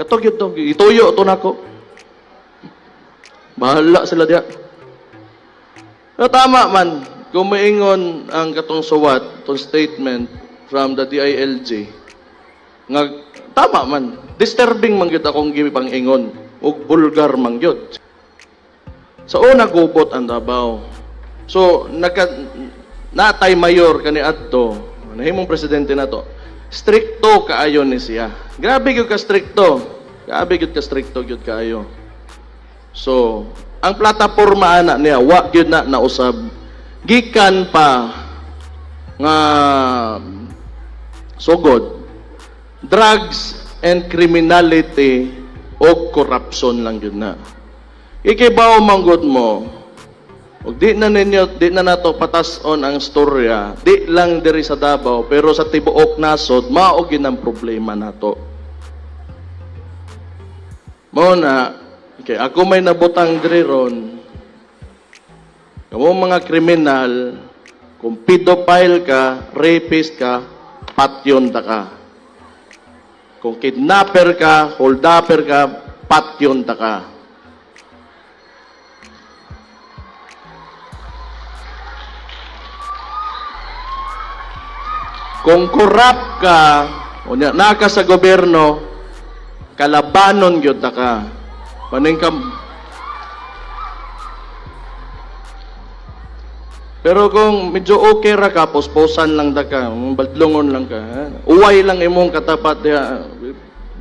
Katog yun to, ituyo to nako. Bahala sila diya. Pero tama man, kung maingon ang katong suwat, itong statement from the DILG, nga tama man, disturbing man gyud akong gipang-ingon, ug vulgar man gyud. Sa una gubot ang Davao. So, natay mayor kani adto, nahimong presidente nato. Stricto kaayo ni siya. Grabe gyud ka stricto. Grabe gyud ka stricto gyud kaayo. So, ang plataporma ana niya wa gyud na nausab. Gikan pa nga sugod drugs and criminality o corruption lang gyud na. Ikibaw manggod mo. Ug di na nato patason ang storya, di lang diri sa Davao, pero sa tibuok nasod mao gyud ang problema nato. Mao na, okay, ako may nabutang diri ron. Kamo mga kriminal, kung pedophile ka, rapist ka, patyon ta ka. Kung kidnapper ka, holdupper ka, patyon ta ka. Kung corrupt ka, o naka sa gobyerno, kalabanon gyud ta ka. Paning ka. Pero kung medyo okay ra ka, posposan lang ta ka, badlongon lang ka. Uway lang imong katapat diha,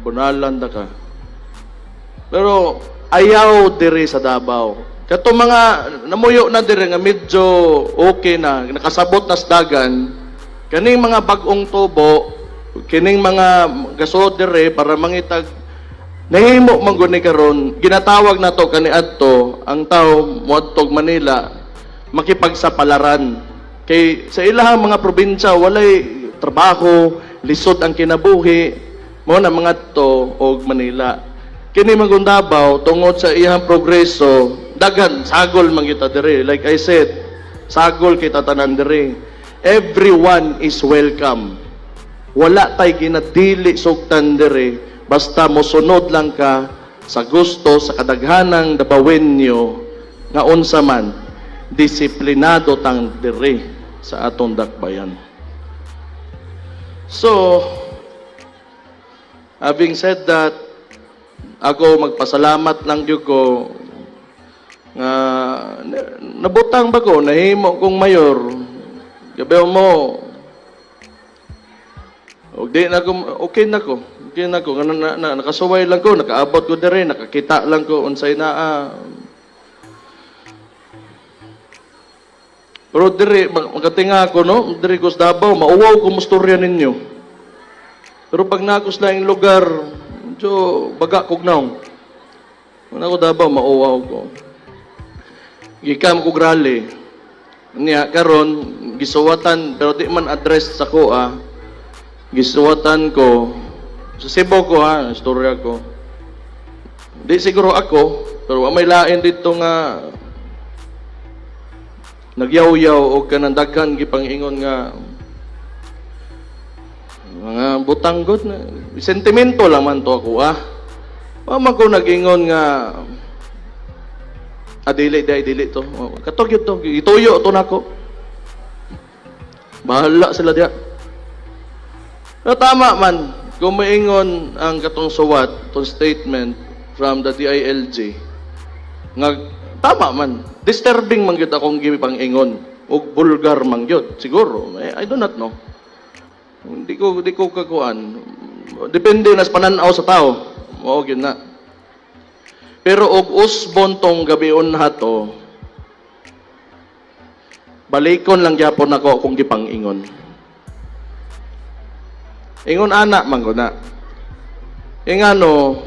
bunalan ta ka. Pero ayaw diri sa Davao. Kato mga namuyo na diri nga medyo okay na, nakasabot na sa dagan. Kaning mga bagong tubo, kining mga gasod dire para mangitag nahimo man gud ni karon, ginatawag nato kani adto ang tao moadtog Manila makipagsapalaran. Kay sa ilahang mga probinsya walay trabaho, lisod ang kinabuhi, mo na mga to og Manila. Kini man Davao tungod sa iyang progreso, daghan sagol man kita dire. Like I said, sagol kita tanan dire. Everyone is welcome. Wala tay ginadili sugtan dire, basta mosunod lang ka sa gusto sa kadaghanang dabawenyo nga unsa man disiplinado tang dire sa atong dakbayan. So, having said that, ako magpasalamat lang gyud ko nga nabutang ba ko nahimo kong mayor. Gabi mo, okay na ko. Nakasuway lang ko, nakaabot ko na rin, nakakita lang ko, unsay na Pero diri, magatinga ako, no? Diri ko sa Davao, mauwaw ko mustorya ninyo. Pero pag nakos na yung lugar, medyo baga kognaw. Kung ako Davao, mauwaw ko. Gikam ko grali. Niya karon gisuwatan pero di man address sa ko gisuwatan ko sa Cebu ko istorya ko di siguro ako pero may lain dito nga nagyaw-yaw o kanang daghan gipang-ingon nga mga butanggot na sentimento lang man to ako man ko nag-ingon nga dili to. Katog yun to. Ituyo to nako. Bahala sila diya. Pero tama man, kung maingon ang katong suwat, itong statement from the DILG, nga tama man, disturbing man gyud akong gipang-ingon, ug vulgar man gyud. Siguro, I do not know. Di ko kakuan. Depende na sa pananaw sa tao. Mao gyud na. Pero og usbon tong gabion hato, balikon lang gyapon ako kung gipang-ingon. Ingon ana man ko na. Ingano,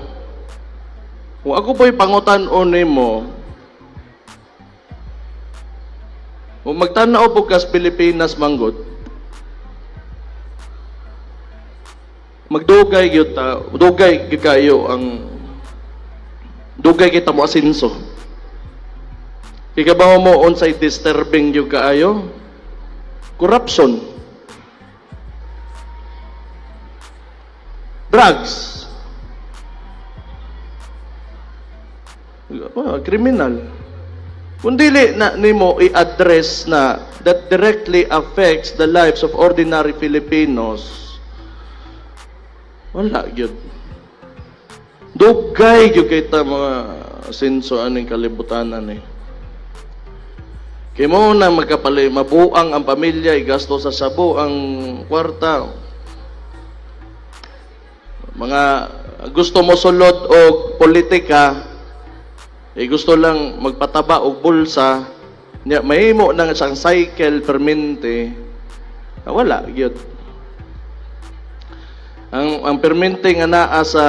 kung ako po'y pangutan-on nimo, kung magtanaw po kas Pilipinas manggod, magdugay gyud ta, dugay gyud kayo ang dugay kita mo asinso. Ikabaw mo unsay disturbing yung kaayo? Corruption. Drugs. Kriminal. Kung dili na nimo i-address na that directly affects the lives of ordinary Filipinos, wala gyud. Dugay gyud kay ta mga senso aning kalibutanan eh. Kay mo na mabuang ang pamilya, igasto sa sabo ang kwarta. Mga gusto mo sulod og politika, gusto lang magpataba og bulsa, nya mahimo nang isang cycle permente, wala gyud. Ang permente nga naa sa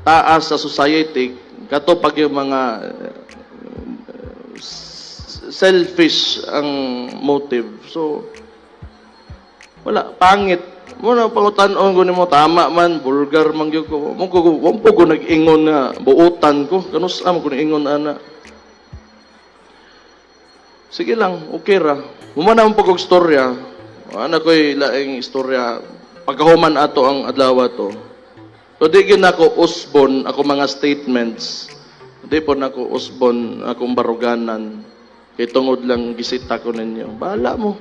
taas sa society kato pag yung mga selfish ang motive. So wala, pangit. Muna pangutan-on ko nimo tama man, vulgar man gyud ko. Mo ko nag-ingon nga buutan ko. Kanus am ko ingon ana. Sige lang, okay ra. Humana man pag og istorya. Ana ko'y laing istorya. Pagkahuman ato ang adlaw to. So di gyud nako usbon ako mga statements. Di po nako usbon akong baruganan. Kay tungod lang gisita ko ninyo. Bahala mo.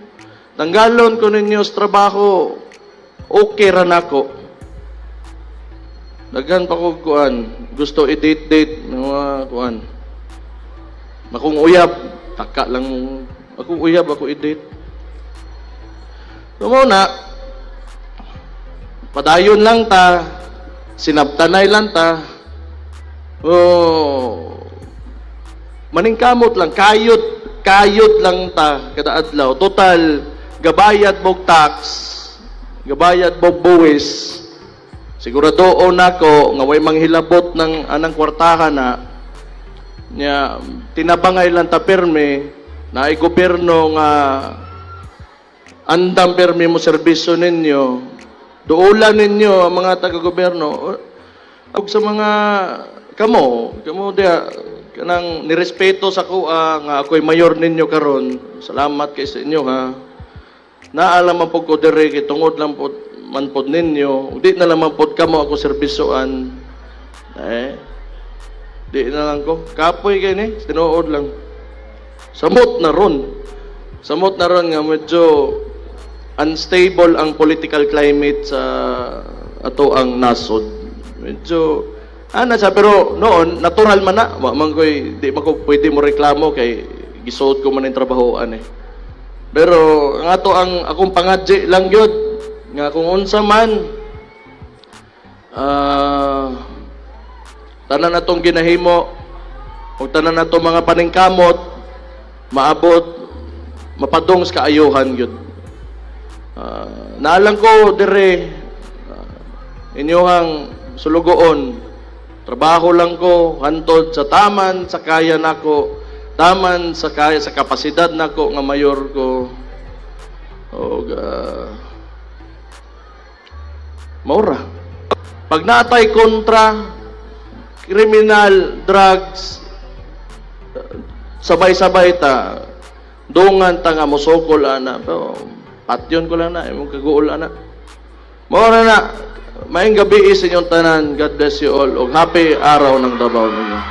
Tanggalon ko ninyo sa trabaho. Okay ra nako. Daghan pa ko kuan. Gusto i-date mga kuan. Akong uyab, taka lang akong uyab ako i-date. So na padayon lang ta, sinabtanay lang ta. Oh, maningkamot lang, kayot lang ta kada adlaw. Total gabayad mog tax. Gabayad mo buwis, siguradoon nako nga way manghilabot ng anang kwartahan na nya tinabangay lang ta perme na ay gobyerno nga andam perme mo serbisyo ninyo, duulan ninyo ang mga taga-gobyerno ug sa mga kamo dia kanang nirespeto sa kuha nga ako'y mayor ninyo karon. Salamat kay sa inyo ha. Naalam man po ko dire kay tungod lang po man pod ninyo. Di na lang man pod kamo ako serbisyoan. Di na lang ko. Kapoy kay ni, tinuod lang. Samot na ron. Samot na ron nga medyo unstable ang political climate sa ato ang nasod. Medyo sa pero noon natural man na. Wa man koy di man ko pwede mo reklamo kay gisuot ko man ang trabahoan eh. Pero ang ato ang akong pangadji lang gyud nga kung unsa man tanan natong ginahimo ug tanan natong mga paningkamot maabot mapadong sa kaayuhan gyud. Naalang ko dire inyohang sulugoon, trabaho lang ko hantod sa taman sa kaya nako. Taman sa kaya sa kapasidad nako nga mayor ko og maura. Pag natay kontra criminal drugs sabay-sabay ta dungan ta nga mosokol ana pero patyon ko lang na imong kaguol ana. Maura na maayong gabi sa inyong tanan. God bless you all og happy araw ng Davao ninyo.